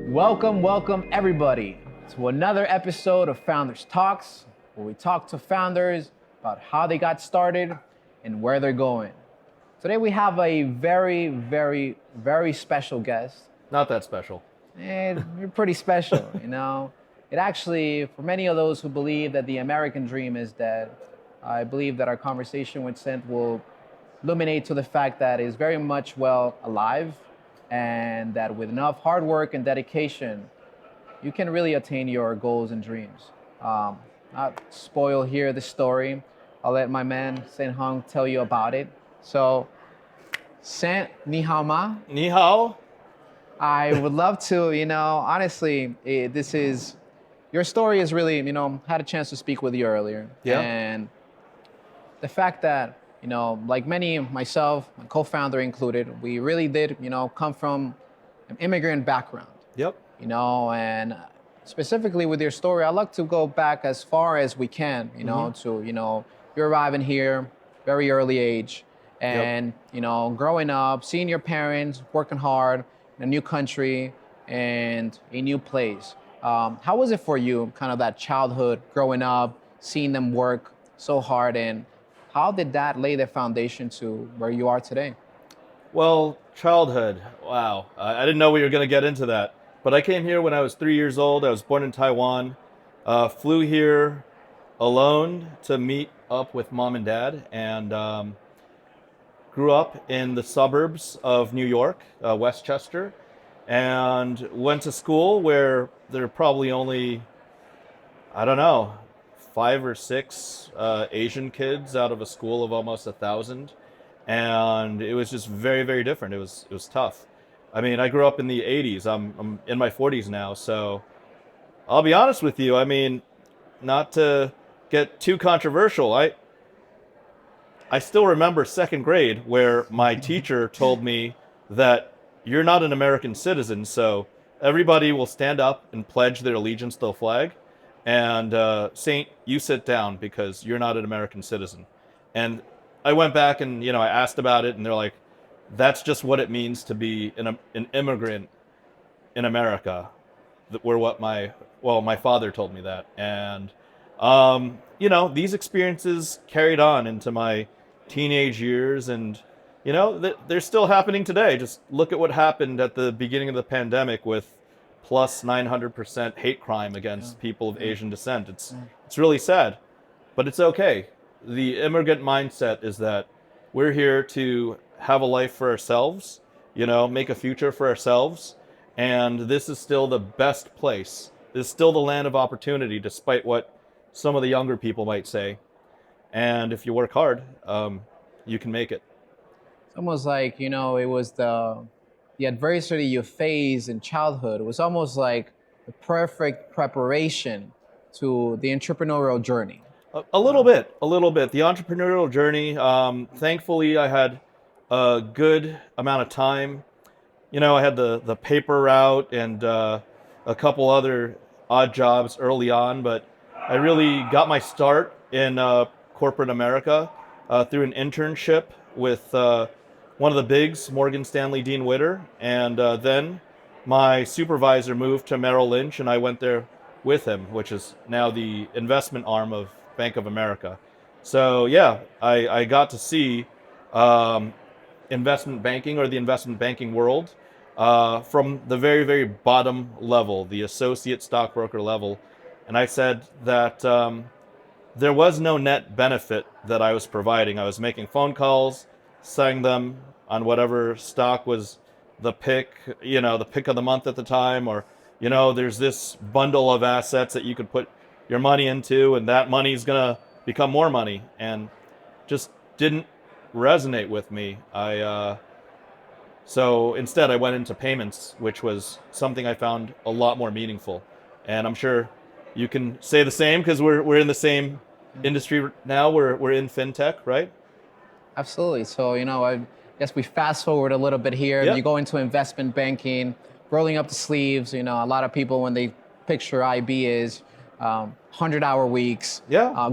Welcome everybody to another episode of Founders Talks, where we talk to founders about how they got started and where they're going. Today we have a very special guest. Not that special. And you're pretty special, you know. It actually, for many of those who believe that the American dream is dead, I believe that our conversation with Sent will illuminate to the fact that it's very much alive, and that with enough hard work and dedication, you can really attain your goals and dreams. Not spoil here the story. I'll let my man Sen Hung tell you about it. So, Sen, ni hao ma. Ni hao. I would love to, honestly, your story is really, had a chance to speak with you earlier. Yeah. And the fact that, like many, myself, my co-founder included, we really did, come from an immigrant background. Yep. And specifically with your story, I'd like to go back as far as we can, to, you arriving here, very early age, and, growing up, seeing your parents working hard in a new country and a new place. How was it for you, kind of that childhood, growing up, seeing them work so hard, and how did that lay the foundation to where you are today? Well, childhood, wow. I didn't know we were going to get into that. But I came here when I was 3 years old. I was born in Taiwan, flew here alone to meet up with mom and dad, and grew up in the suburbs of New York, Westchester, and went to school where there are probably only, I don't know, 5 or 6 Asian kids out of a school of almost 1,000, and it was just very different. It was tough. I mean, I grew up in the 80s. I'm in my 40s now, so I'll be honest with you. I mean, not to get too controversial, I still remember second grade where my teacher told me that you're not an American citizen, so everybody will stand up and pledge their allegiance to the flag. And Saint, you sit down because you're not an American citizen. And I went back and, I asked about it, and they're like, that's just what it means to be an immigrant in America. My father told me that. And, these experiences carried on into my teenage years, and, they're still happening today. Just look at what happened at the beginning of the pandemic with plus 900% hate crime against people of Asian descent. It's really sad, but it's okay. The immigrant mindset is that we're here to have a life for ourselves, make a future for ourselves, and this is still the best place. This is still the land of opportunity, despite what some of the younger people might say. And if you work hard, you can make it. It's almost like, it was the adversity you faced in childhood. It was almost like the perfect preparation to the entrepreneurial journey. A little bit. The entrepreneurial journey, thankfully I had a good amount of time. I had the paper route and a couple other odd jobs early on, but I really got my start in corporate America through an internship with one of the bigs, Morgan Stanley Dean Witter, and then my supervisor moved to Merrill Lynch, and I went there with him, which is now the investment arm of Bank of America. So yeah, I got to see investment banking, or the investment banking world, from the very bottom level, the associate stockbroker level. And I said that there was no net benefit that I was providing. I was making phone calls, selling them on whatever stock was the pick of the month at the time, or, there's this bundle of assets that you could put your money into, and that money is going to become more money, and just didn't resonate with me. So instead I went into payments, which was something I found a lot more meaningful. And I'm sure you can say the same, because we're in the same industry now. We're in fintech, right? Absolutely. So, I guess we fast forward a little bit here. Yep. You go into investment banking, rolling up the sleeves. A lot of people, when they picture IB, is 100-hour weeks,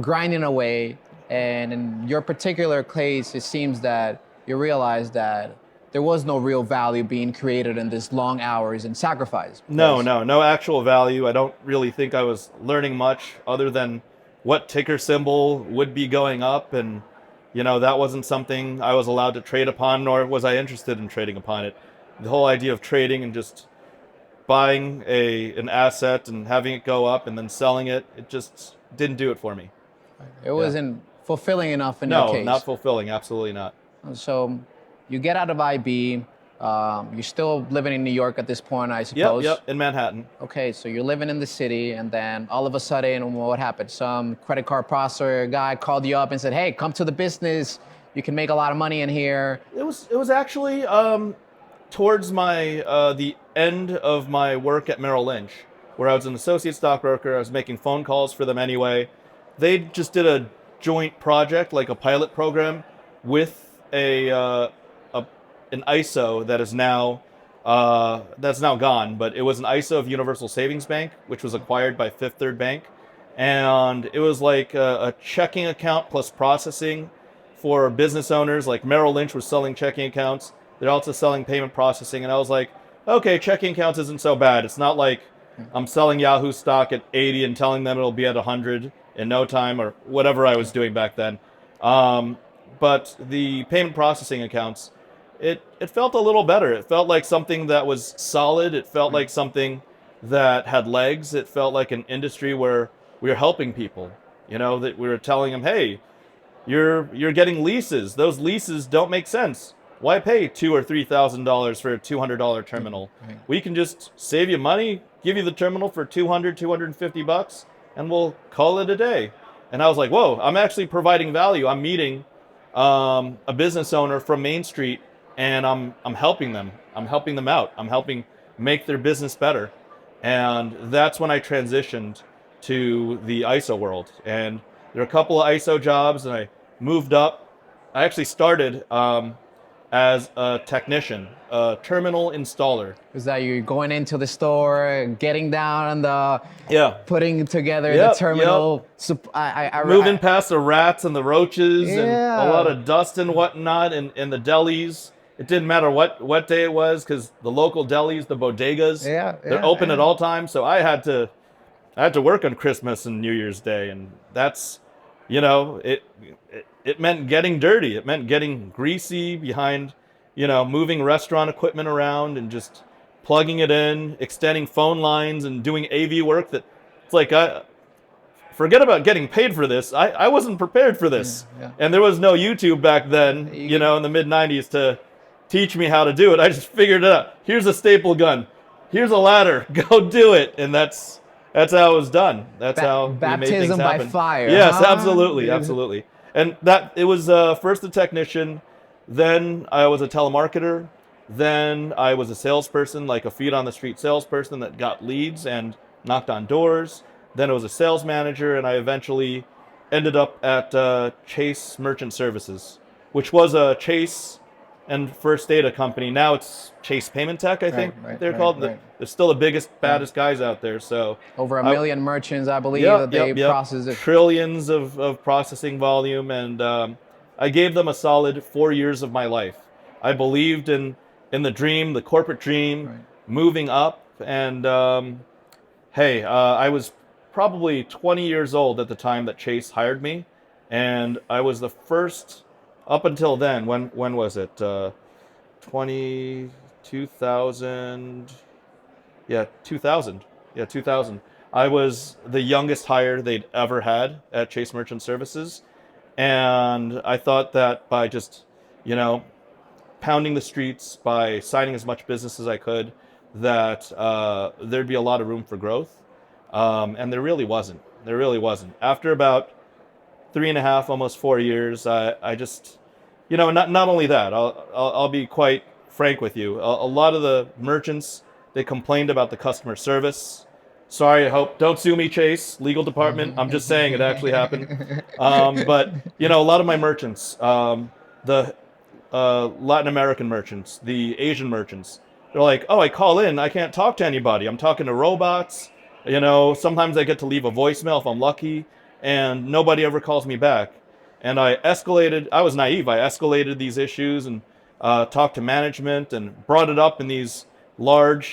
grinding away. And in your particular case, it seems that you realize that there was no real value being created in this long hours and sacrifice. No actual value. I don't really think I was learning much other than what ticker symbol would be going up, and that wasn't something I was allowed to trade upon, nor was I interested in trading upon it. The whole idea of trading and just buying an asset and having it go up and then selling it, it just didn't do it for me. It wasn't fulfilling enough in your No, case. not fulfilling. Absolutely not. So you get out of IB. You're still living in New York at this point, I suppose. Yep, in Manhattan. Okay, so you're living in the city, and then all of a sudden, what happened? Some credit card processor guy called you up and said, "Hey, come to the business. You can make a lot of money in here." It was actually towards the end of my work at Merrill Lynch, where I was an associate stockbroker. I was making phone calls for them anyway. They just did a joint project, like a pilot program, with an ISO that is now that's now gone, but it was an ISO of Universal Savings Bank, which was acquired by Fifth Third Bank, and it was like a checking account plus processing for business owners. Like Merrill Lynch was selling checking accounts, they're also selling payment processing, and I was like, okay, checking accounts isn't so bad. It's not like I'm selling Yahoo stock at 80 and telling them it'll be at 100 in no time, or whatever I was doing back then. But the payment processing accounts, it felt a little better. It felt like something that was solid. It felt like something that had legs. It felt like an industry where we were helping people. That we were telling them, hey, you're getting leases. Those leases don't make sense. Why pay $2,000 or $3,000 for a $200 terminal? Right. We can just save you money, give you the terminal for $250, and we'll call it a day. And I was like, whoa, I'm actually providing value. I'm meeting a business owner from Main Street, and I'm helping them. I'm helping them out. I'm helping make their business better. And that's when I transitioned to the ISO world. And there are a couple of ISO jobs, and I moved up. I actually started as a technician, a terminal installer. Is that you're going into the store, getting down on putting together the Yep, terminal, moving past the rats and the roaches and Yeah. a lot of dust and whatnot in the delis. It didn't matter what day it was, because the local delis, the bodegas, they're open at all times. So I had to work on Christmas and New Year's Day, and that's, it meant getting dirty. It meant getting greasy behind, moving restaurant equipment around and just plugging it in, extending phone lines and doing AV work that it's like, forget about getting paid for this. I wasn't prepared for this. Yeah. And there was no YouTube back then, in the mid 90s to teach me how to do it. I just figured it out. Here's a staple gun. Here's a ladder. Go do it. And that's how it was done. That's how we made things baptism by happen. fire. Yes, huh? absolutely. And that it was first a technician, then I was a telemarketer, then I was a salesperson, like a feet on the street salesperson that got leads and knocked on doors. Then I was a sales manager, and I eventually ended up at Chase Merchant Services, which was a Chase and First Data company. Now it's Chase Payment Tech, I think they're called. Right. They're still the biggest, baddest guys out there. So Over 1 million merchants, I believe, that they process it. Trillions of processing volume, and I gave them a solid 4 years of my life. I believed in the dream, the corporate dream, moving up, and I was probably 20 years old at the time that Chase hired me, and I was the first. Up until then, when was it? 2000. Yeah, 2000. Yeah, 2000. I was the youngest hire they'd ever had at Chase Merchant Services. And I thought that by just, pounding the streets, by signing as much business as I could, that there'd be a lot of room for growth. And there really wasn't. After about 3.5, almost 4 years, I just, not only that, I'll be quite frank with you. A lot of the merchants, they complained about the customer service. Sorry, I hope, don't sue me, Chase, legal department. I'm just saying it actually happened. But, a lot of my merchants, the Latin American merchants, the Asian merchants, they're like, oh, I call in, I can't talk to anybody. I'm talking to robots. Sometimes I get to leave a voicemail if I'm lucky, and nobody ever calls me back. And I was naive. I escalated these issues, and talked to management and brought it up in these large,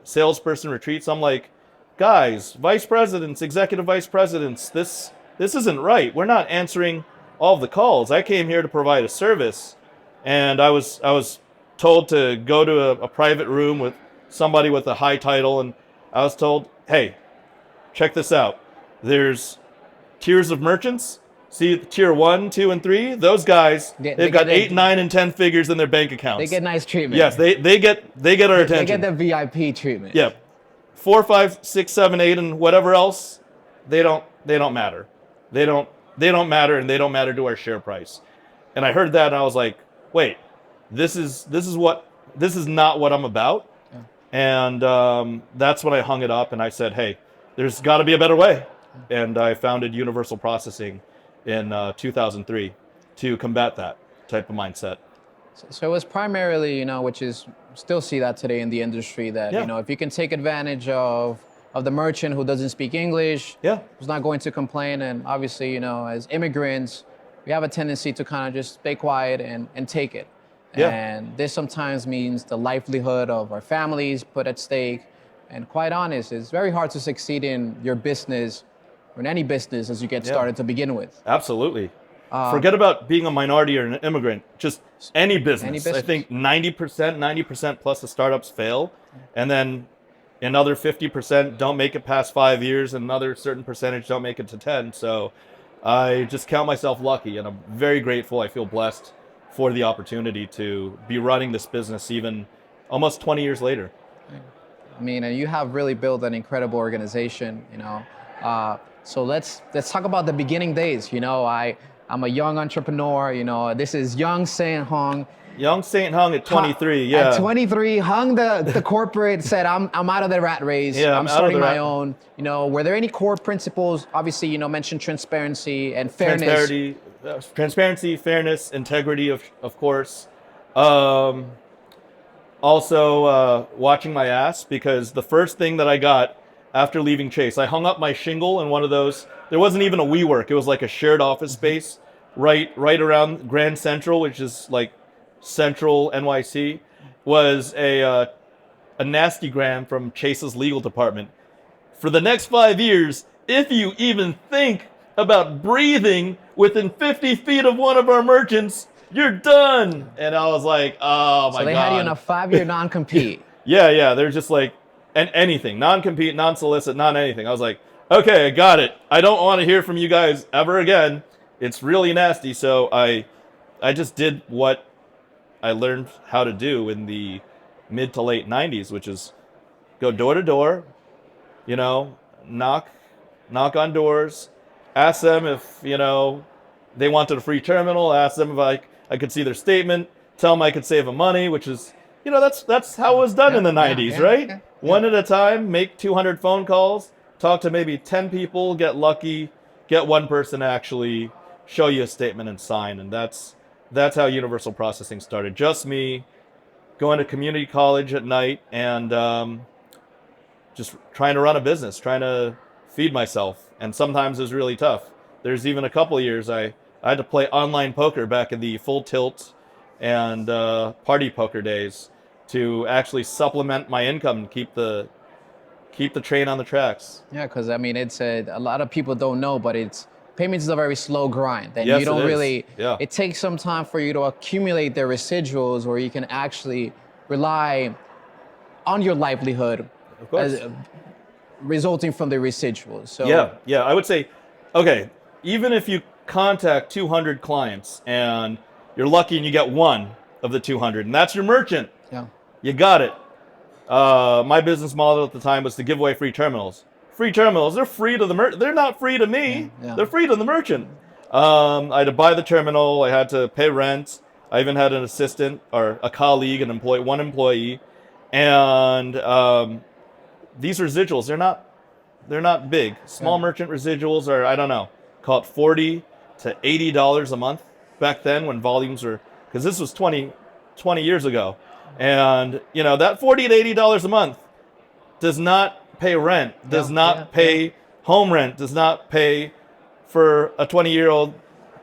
salesperson retreats. I'm like, guys, vice presidents, executive vice presidents, this isn't right. We're not answering all of the calls. I came here to provide a service, and I was told to go to a private room with somebody with a high title, and I was told, hey, check this out. There's tiers of merchants. See tier 1, 2, and 3? Those guys, they've got 8, 9, and 10 figures in their bank accounts. They get nice treatment. Yes, they get our attention. They get the VIP treatment. Yeah. 4, 5, 6, 7, 8, and whatever else, they don't matter. They don't matter, and they don't matter to our share price. And I heard that, and I was like, wait, this is not what I'm about. Yeah. And that's when I hung it up, and I said, hey, there's got to be a better way. And I founded Universal Processing in 2003 to combat that type of mindset. So it was primarily, which is still see that today in the industry, that if you can take advantage of the merchant who doesn't speak English, who's not going to complain, and obviously, as immigrants, we have a tendency to kind of just stay quiet and take it. Yeah. And this sometimes means the livelihood of our families put at stake. And quite honest, it's very hard to succeed in your business or in any business as you get started to begin with. Absolutely. Forget about being a minority or an immigrant. Just any business. Any business. I think 90% plus of startups fail. And then another 50% don't make it past 5 years, and another certain percentage don't make it to 10. So I just count myself lucky, and I'm very grateful. I feel blessed for the opportunity to be running this business even almost 20 years later. I mean, and you have really built an incredible organization, so let's talk about the beginning days. I'm a young entrepreneur. This is young Saint Hung. Young Saint Hung at 23, yeah. At 23, hung the corporate, said, I'm out of the rat race. Yeah, I'm starting my own. Were there any core principles? Obviously, mentioned transparency and fairness. Transparency, fairness, integrity, of course. Also, watching my ass, because the first thing that I got after leaving Chase, I hung up my shingle in one of those. There wasn't even a WeWork. It was like a shared office space right around Grand Central, which is like Central NYC, was a nasty gram from Chase's legal department. For the next 5 years, if you even think about breathing within 50 feet of one of our merchants, you're done. And I was like, oh my God. So they had you in a 5-year non-compete. Yeah. They're just like, and anything, non-compete, non-solicit, non-anything. I was like, okay, I got it. I don't want to hear from you guys ever again. It's really nasty. So I just did what I learned how to do in the mid to late 90s, which is go door to door, knock on doors, ask them if, they wanted a free terminal, ask them if I could see their statement, tell them I could save them money, which is, that's how it was done in the 90s, right? Yeah. One at a time, make 200 phone calls, talk to maybe 10 people, get lucky, get one person to actually show you a statement and sign. And that's how Universal Processing started. Just me going to community college at night and just trying to run a business, trying to feed myself. And sometimes it was really tough. There's even a couple of years I had to play online poker back in the full tilt and party poker days to actually supplement my income and keep the train on the tracks. Yeah, because it's a lot of people don't know, but payments is a very slow grind. And yes, you don't really, yeah. It takes some time for you to accumulate the residuals where you can actually rely on your livelihood, of course, resulting from the residuals. So yeah, I would say, okay, even if you contact 200 clients and you're lucky and you get one of the 200, and that's your merchant, you got it. My business model at the time was to give away free terminals. Free terminals, they're free to the merchant. They're not free to me. Yeah. They're free to the merchant. I had to buy the terminal. I had to pay rent. I even had an assistant or a colleague, one employee. And these residuals, they're not big. Small merchant residuals are, I don't know, call it $40 to $80 a month back then when volumes were, because this was 20 years ago. And, that $40 to $80 a month does not pay rent, does not pay home rent, does not pay for a 20-year-old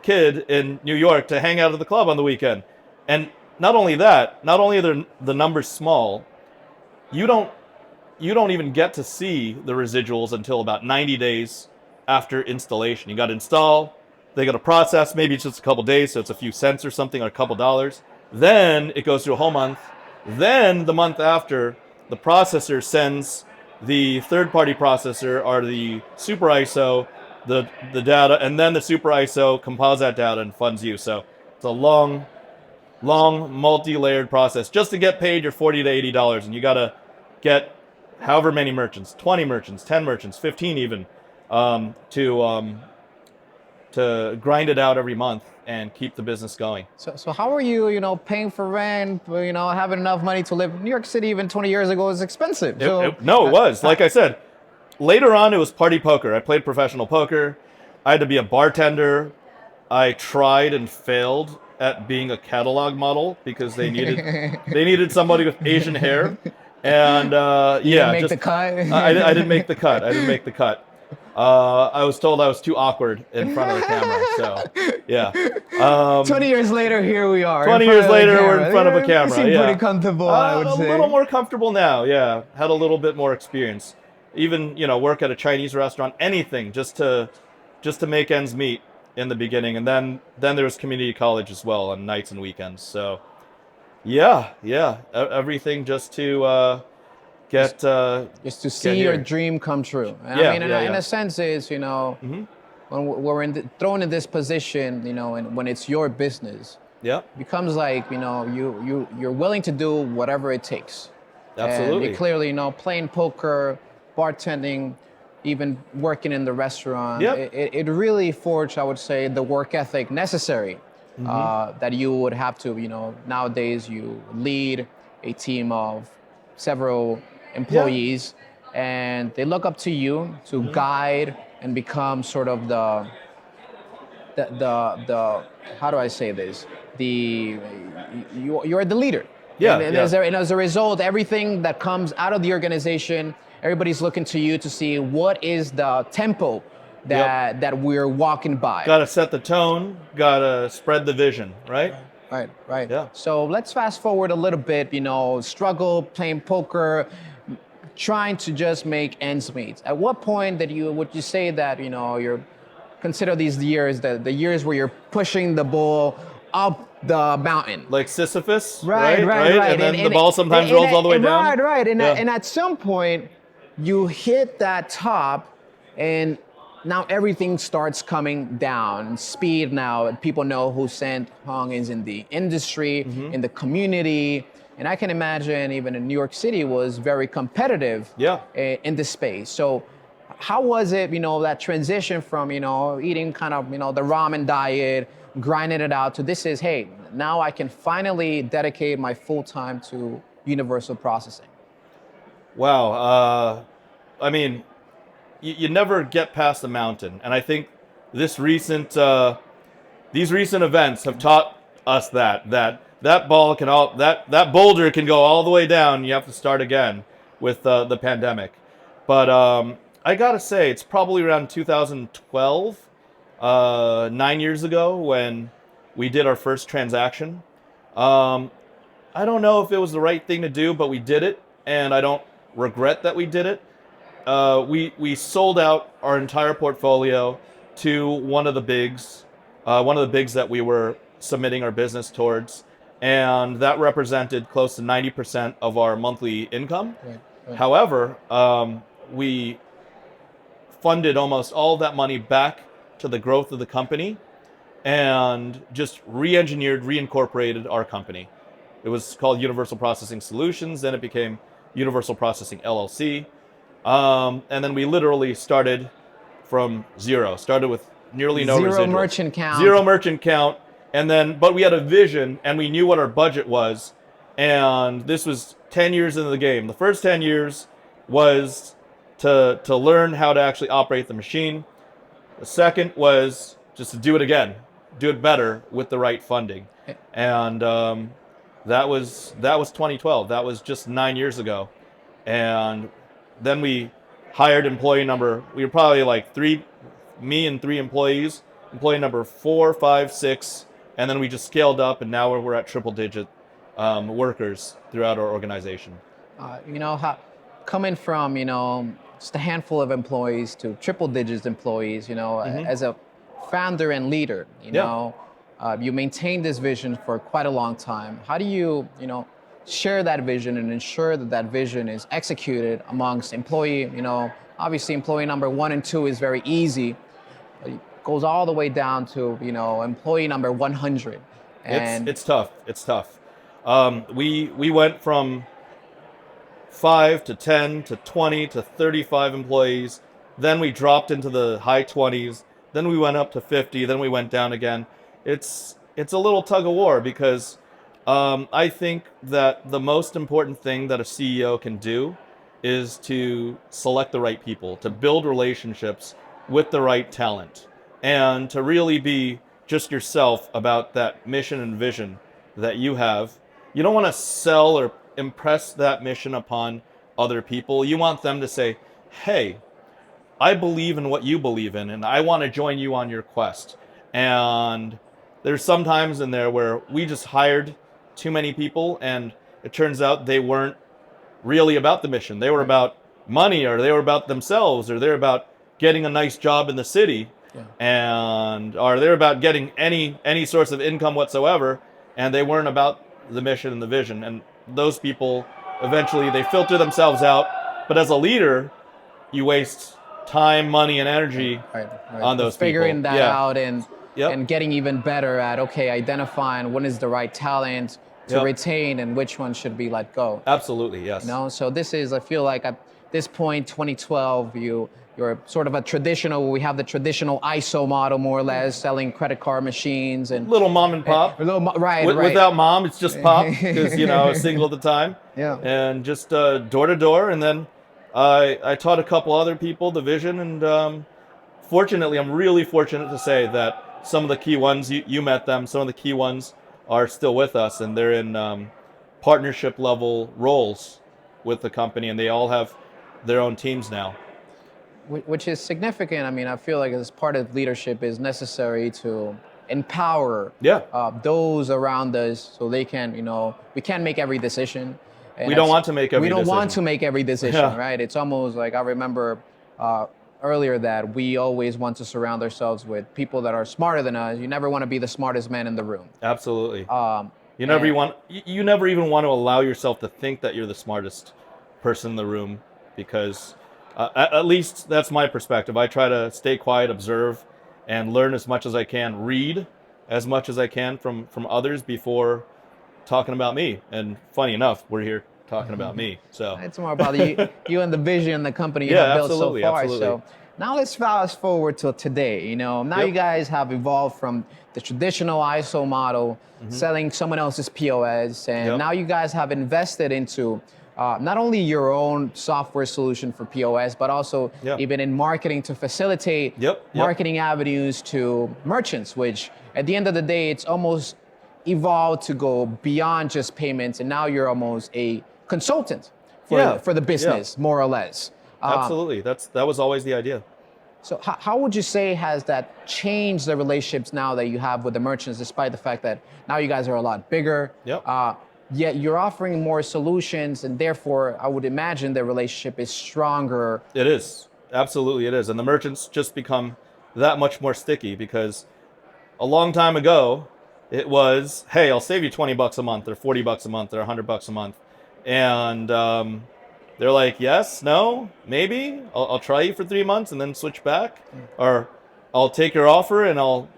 kid in New York to hang out at the club on the weekend. And not only that, not only are the numbers small, you don't you don't even get to see the residuals until about 90 days after installation. You got to install, they got to process, maybe it's just a couple days, so it's a few cents or something, or a couple dollars. Then it goes through a whole month. Then the month after, the processor sends the third-party processor or the super ISO the data, and then the super ISO compiles that data and funds you. So it's a long, multi-layered process just to get paid your $40 to $80, and you got to get however many merchants, 20 merchants, 10 merchants, 15 even, to grind it out every month and keep the business going. So how are you, paying for rent, having enough money to live? New York City even 20 years ago was expensive. It was. Like I said, later on it was party poker. I played professional poker. I had to be a bartender. I tried and failed at being a catalog model because they needed somebody with Asian hair. And you didn't make the cut? I didn't make the cut. I didn't make the cut. I was told I was too awkward in front of the camera. So, yeah. 20 years later, here we are. 20 years later, we're in front of a camera. You seem pretty comfortable, I would say. A little more comfortable now, yeah. Had a little bit more experience. Even, work at a Chinese restaurant, anything, just to make ends meet in the beginning. And then there was community college as well on nights and weekends. So, yeah. Everything just to get just to see your dream come true. And yeah, I mean, in a sense, is when we're thrown in this position, and when it's your business, it becomes like you're willing to do whatever it takes. Absolutely. And clearly, playing poker, bartending, even working in the restaurant, it really forged, I would say, the work ethic necessary that you would have to. Nowadays you lead a team of several employees, and they look up to you to guide and become sort of the how do I say this? You're the leader. And as a result, everything that comes out of the organization, everybody's looking to you to see what is the tempo that we're walking by. Got to set the tone. Got to spread the vision, right? Right. Yeah. So let's fast forward a little bit. Struggle playing poker, trying to just make ends meet. At what point would you say that you're consider these years the years where you're pushing the ball up the mountain, like Sisyphus, right? And then the ball sometimes rolls all the way down. Right. And at some point, you hit that top, and now everything starts coming down. Speed now, people know who Sent Hong is in the industry, in the community. And I can imagine even in New York City was very competitive in this space. So how was it, that transition from, eating kind of, the ramen diet, grinding it out to this is, hey, now I can finally dedicate my full time to universal processing? Wow. I mean, you never get past the mountain. And I think these recent events have taught us that boulder can go all the way down. You have to start again with the pandemic. But I gotta say, it's probably around 2012, 9 years ago, when we did our first transaction. I don't know if it was the right thing to do, but we did it, and I don't regret that we did it. We sold out our entire portfolio to one of the bigs that we were submitting our business towards, and that represented close to 90% of our monthly income. Right. However, we funded almost all of that money back to the growth of the company and just reincorporated our company. It was called Universal Processing Solutions, then it became Universal Processing LLC. And then we literally started from zero, started with nearly no residuals. Zero merchant count. And then, but we had a vision and we knew what our budget was. And this was 10 years into the game. The first 10 years was to learn how to actually operate the machine. The second was just to do it again, do it better with the right funding. And that was 2012. That was just 9 years ago. And then we hired employee number, we were probably like me and three employees, employee number 4, 5, 6, and then we just scaled up, and now we're at triple digit workers throughout our organization. Coming from just a handful of employees to triple digits employees, Hmm. as a founder and leader, Yeah. you maintain this vision for quite a long time. How do you share that vision and ensure that that vision is executed amongst employee? Obviously employee number 1 and 2 is very easy. It goes all the way down to employee number 100. And It's tough. It's tough. We went from 5 to 10 to 20 to 35 employees. Then we dropped into the high 20s. Then we went up to 50. Then we went down again. It's a little tug of war because I think that the most important thing that a CEO can do is to select the right people, to build relationships with the right talent, and to really be just yourself about that mission and vision that you have. You don't want to sell or impress that mission upon other people. You want them to say, hey, I believe in what you believe in, and I want to join you on your quest. And there's some times in there where we just hired too many people, and it turns out they weren't really about the mission. They were about money, or they were about themselves, or they're about getting a nice job in the city, Yeah. and or they're about getting any source of income whatsoever, and they weren't about the mission and the vision. And those people eventually they filter themselves out. But as a leader, you waste time, money, and energy Right, on right. those Figuring people. that Yeah. out and Yep. getting even better at identifying what is the right talent to Yep. retain and which one should be let go. Absolutely. Yes. So this is, I feel like at this point, 2012, you're sort of a traditional. We have the traditional ISO model, more or less, selling credit card machines and Little mom and pop. right. Without mom, it's just pop because I was single at the time. Yeah. And just door to door, and then I taught a couple other people the vision, and fortunately, I'm really fortunate to say that some of the key ones you met them. Some of the key ones are still with us, and they're in partnership level roles with the company, and they all have their own teams now. Which is significant. I mean, I feel like as part of leadership is necessary to empower Yeah. those around us so they can, we can't make every decision. And We don't want to make every We don't want decision. to make every decision, Yeah. right? It's almost like I remember earlier that we always want to surround ourselves with people that are smarter than us. You never want to be the smartest man in the room. Absolutely. You And- you never even want to allow yourself to think that you're the smartest person in the room, because at least that's my perspective. I try to stay quiet, observe, and learn as much as I can, read as much as I can from others before talking about me. And funny enough, we're here talking about me. So It's more about you and the vision the company you Yeah, have built absolutely, so far. absolutely. So now let's fast forward to today. Now Yep. you guys have evolved from the traditional ISO model, selling someone else's POS, and Yep. now you guys have invested into not only your own software solution for POS, but also Yeah. even in marketing to facilitate Yep, yep. marketing avenues to merchants, which at the end of the day, it's almost evolved to go beyond just payments, and now you're almost a consultant Yeah, for the business, more or less. absolutely, that was always the idea. So how would you say has that changed the relationships now that you have with the merchants, despite the fact that now you guys are a lot bigger? Yep. Yet you're offering more solutions, and therefore I would imagine the relationship is stronger. It is. Absolutely it is. And the merchants just become that much more sticky because a long time ago, it was, hey, I'll save you 20 bucks a month or 40 bucks a month or 100 bucks a month. And they're like, yes, no, maybe. I'll try you for 3 months and then switch back. Or I'll take your offer and I'll,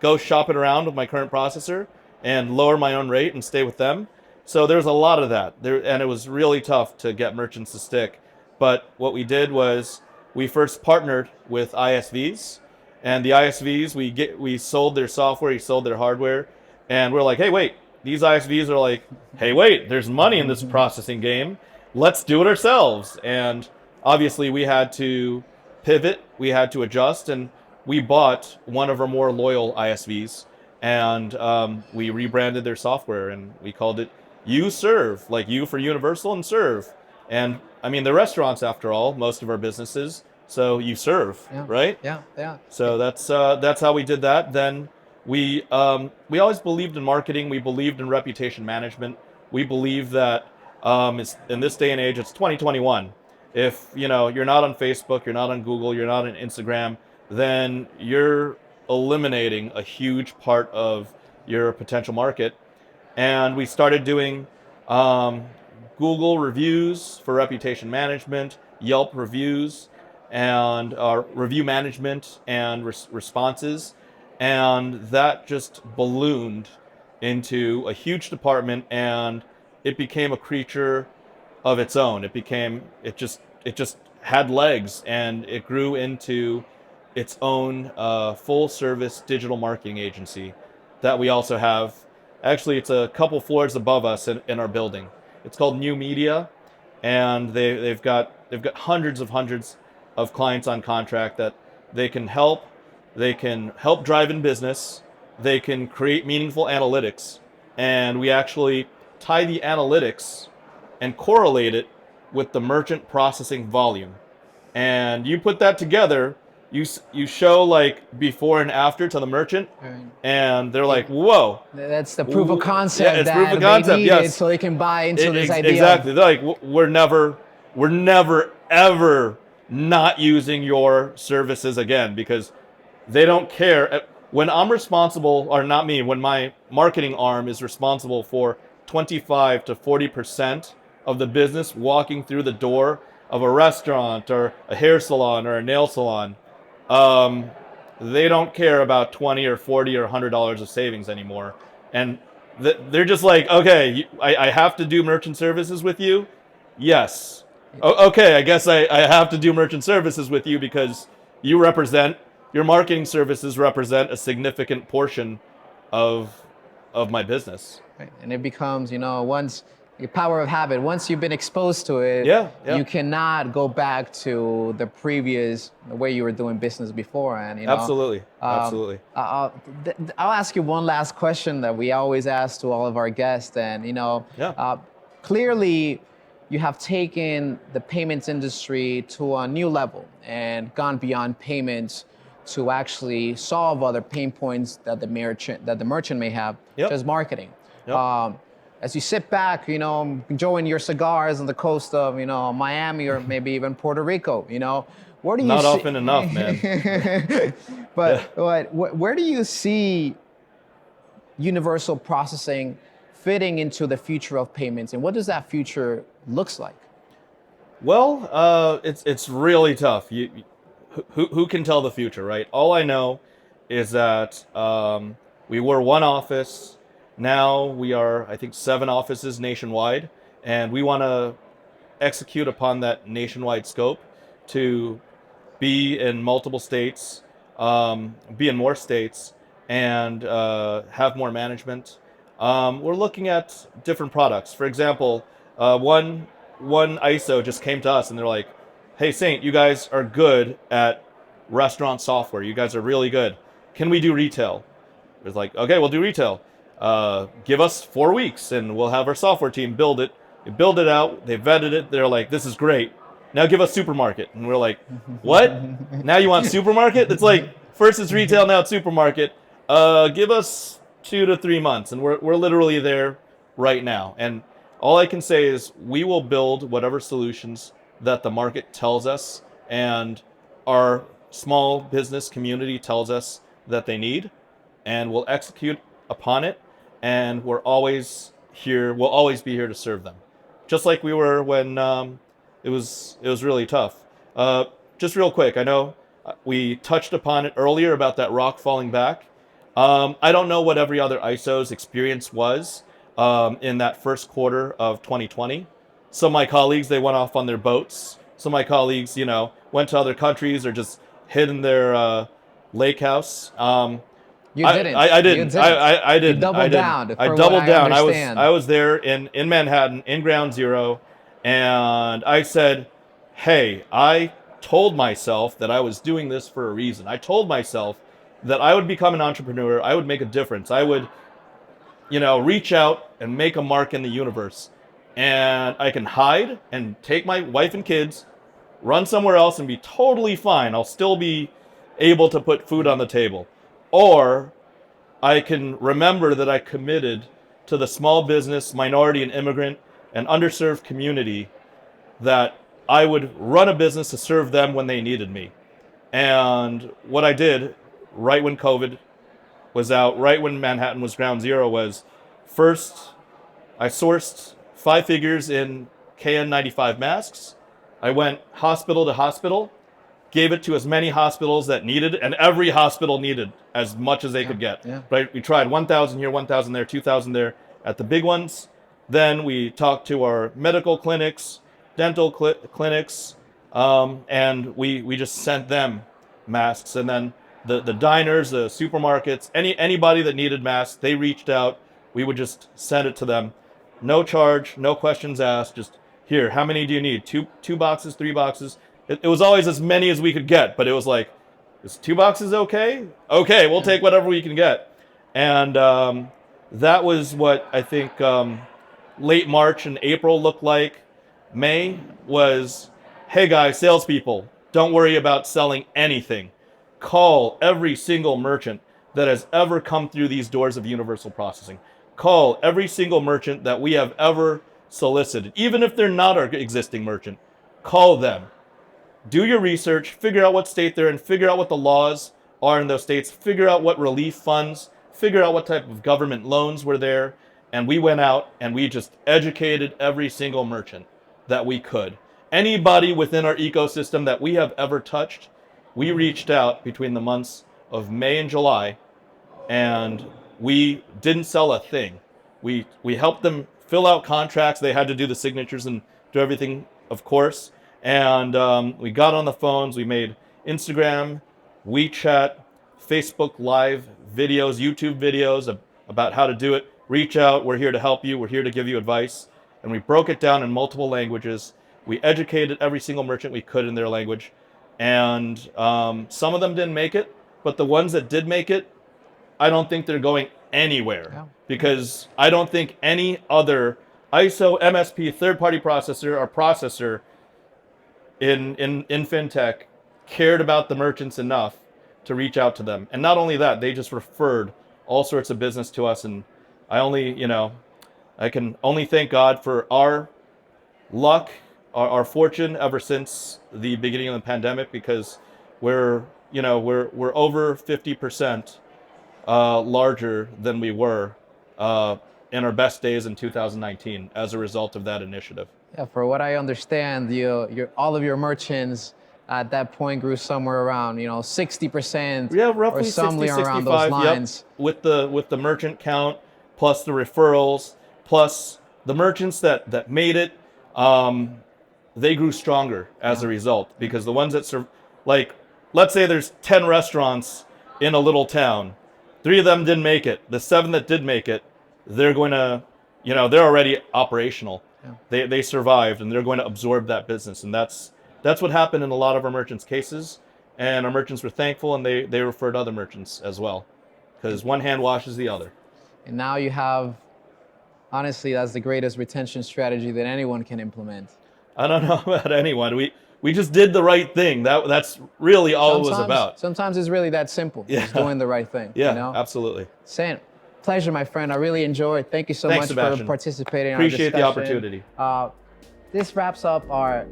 go shop it around with my current processor and lower my own rate and stay with them. So there's a lot of that there, and it was really tough to get merchants to stick. But what we did was we first partnered with ISVs, and the ISVs we sold their software, we sold their hardware, and we're like, hey, wait, these ISVs are like, hey, wait, there's money in this processing game. Let's do it ourselves. And obviously we had to pivot, we had to adjust, and we bought one of our more loyal ISVs, and we rebranded their software, and we called it You Serve, like you for Universal and Serve. And I mean, the restaurants, after all, most of our businesses, so you serve, Yeah. right? Yeah. So that's how we did that. Then We always believed in marketing. We believed in reputation management. We believe that in this day and age, it's 2021. If you're not on Facebook, you're not on Google, you're not on Instagram, then you're eliminating a huge part of your potential market. And we started doing um, Google reviews for reputation management, Yelp reviews, and review management and responses, and that just ballooned into a huge department, and it became a creature of its own. It just had legs, and it grew into its own full service digital marketing agency that we also have. Actually, it's a couple floors above us in our building. It's called New Media, and they've got hundreds of clients on contract that they can help. They can help drive in business. They can create meaningful analytics, and we actually tie the analytics and correlate it with the merchant processing volume. And you put that together, you show like before and after to the merchant, Right. and they're like, "Whoa!" That's the proof of concept Yeah, it's that proof of they concept. needed Yes, so they can buy into this idea. exactly. They're like, we're never ever not using your services again, because they don't care. When I'm responsible, or not me, when my marketing arm is responsible for 25 to 40% of the business walking through the door of a restaurant or a hair salon or a nail salon, um, they don't care about 20 or 40 or $100 of savings anymore. And they're just like, okay, I have to do merchant services with you? Yes. Okay, I guess I have to do merchant services with you because your marketing services represent a significant portion of my business. Right. And it becomes, once the power of habit, once you've been exposed to it, Yeah, yeah. you cannot go back to the way you were doing business before. And, Absolutely. um, Absolutely. I'll ask you one last question that we always ask to all of our guests. And, Yeah. clearly you have taken the payments industry to a new level and gone beyond payments to actually solve other pain points that the merchant may have, Yep. such as marketing. Yep. As you sit back, enjoying your cigars on the coast of, Miami or maybe even Puerto Rico, where do you Not see? often enough, man. Where do you see universal processing fitting into the future of payments, and what does that future looks like? Well, it's really tough. Who can tell the future, right? All I know is that we were one office. Now we are, I think, 7 offices nationwide, and we want to execute upon that nationwide scope to be in multiple states, be in more states, and have more management. We're looking at different products. For example, one ISO just came to us and they're like, "Hey, Saint, you guys are good at restaurant software. You guys are really good. Can we do retail?" It was like, "Okay, we'll do retail. Give us 4 weeks and we'll have our software team build it." They build it out. They vetted it. They're like, "This is great. Now give us supermarket." And we're like, "What? Now you want supermarket?" It's like, first it's retail, now it's supermarket. Give us 2 to 3 months, and we're literally there right now. And all I can say is we will build whatever solutions that the market tells us and our small business community tells us that they need, and we'll execute upon it. And we're always here. We'll always be here to serve them, just like we were when it was really tough. Just real quick, I know we touched upon it earlier about that rock falling back. I don't know what every other ISO's experience was in that first quarter of 2020. Some of my colleagues, they went off on their boats. Some of my colleagues, went to other countries or just hid in their lake house. You didn't. I didn't. You didn't. I didn't. You doubled I didn't. down. I for doubled what down. understand. I was there in Manhattan, in Ground Zero, and I said, "Hey, I told myself that I was doing this for a reason. I told myself that I would become an entrepreneur. I would make a difference. I would, reach out and make a mark in the universe. And I can hide and take my wife and kids, run somewhere else and be totally fine. I'll still be able to put food on the table. Or I can remember that I committed to the small business, minority and immigrant and underserved community, that I would run a business to serve them when they needed me. And what I did right when COVID was out, right when Manhattan was ground zero, was first I sourced 5 figures in KN95 masks. I went hospital to hospital, gave it to as many hospitals that needed, and every hospital needed as much as they could get. Yeah. Right? We tried 1,000 here, 1,000 there, 2,000 there at the big ones. Then we talked to our medical clinics, dental clinics, and we just sent them masks. And then the diners, the supermarkets, anybody that needed masks, they reached out. We would just send it to them. No charge, no questions asked, just here, how many do you need? Two boxes, 3 boxes? It was always as many as we could get, but it was like, is 2 boxes okay? Okay, we'll take whatever we can get. And that was what I think late March and April looked like. May was, hey guys, salespeople, don't worry about selling anything. Call every single merchant that has ever come through these doors of universal processing. Call every single merchant that we have ever solicited, even if they're not our existing merchant. Call them. Do your research, figure out what state they're in, figure out what the laws are in those states, figure out what relief funds, figure out what type of government loans were there. And we went out and we just educated every single merchant that we could. Anybody within our ecosystem that we have ever touched, we reached out between the months of May and July, and we didn't sell a thing. We helped them fill out contracts. They had to do the signatures and do everything, of course. And we got on the phones. We made Instagram, WeChat, Facebook Live videos, YouTube videos about how to do it. Reach out. We're here to help you. We're here to give you advice. And we broke it down in multiple languages. We educated every single merchant we could in their language. And some of them didn't make it, but the ones that did make it, I don't think they're going anywhere, because I don't think any other ISO, MSP, third-party processor or processor in fintech cared about the merchants enough to reach out to them. And not only that, they just referred all sorts of business to us. And I can only thank God for our luck, our fortune ever since the beginning of the pandemic, because we're over 50% larger than we were in our best days in 2019 as a result of that initiative. Yeah, for what I understand, all of your merchants at that point grew somewhere around 60%. Yeah, roughly or somewhere 60, around 65. those lines. Yep. With the merchant count, plus the referrals, plus the merchants that made it, they grew stronger as a result, because the ones that serve, like, let's say there's 10 restaurants in a little town. 3 of them didn't make it. The 7 that did make it, they're going to, they're already operational. Yeah. They survived, and they're going to absorb that business. And that's what happened in a lot of our merchants' cases. And our merchants were thankful, and they referred other merchants as well, because one hand washes the other. And now you have, honestly, that's the greatest retention strategy that anyone can implement. I don't know about anyone. We just did the right thing. That's really all it was about. Sometimes it's really that simple. Yeah. Just doing the right thing. Yeah, absolutely. Sant, pleasure, my friend. I really enjoyed. Thank you so Thanks, much Sebastian. for participating. Appreciate in our the discussion. opportunity. This wraps up our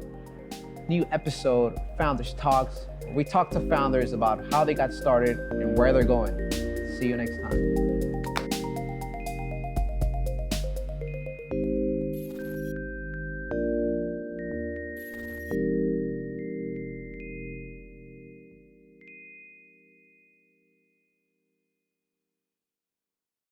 new episode, Founders Talks. We talk to founders about how they got started and where they're going. See you next time.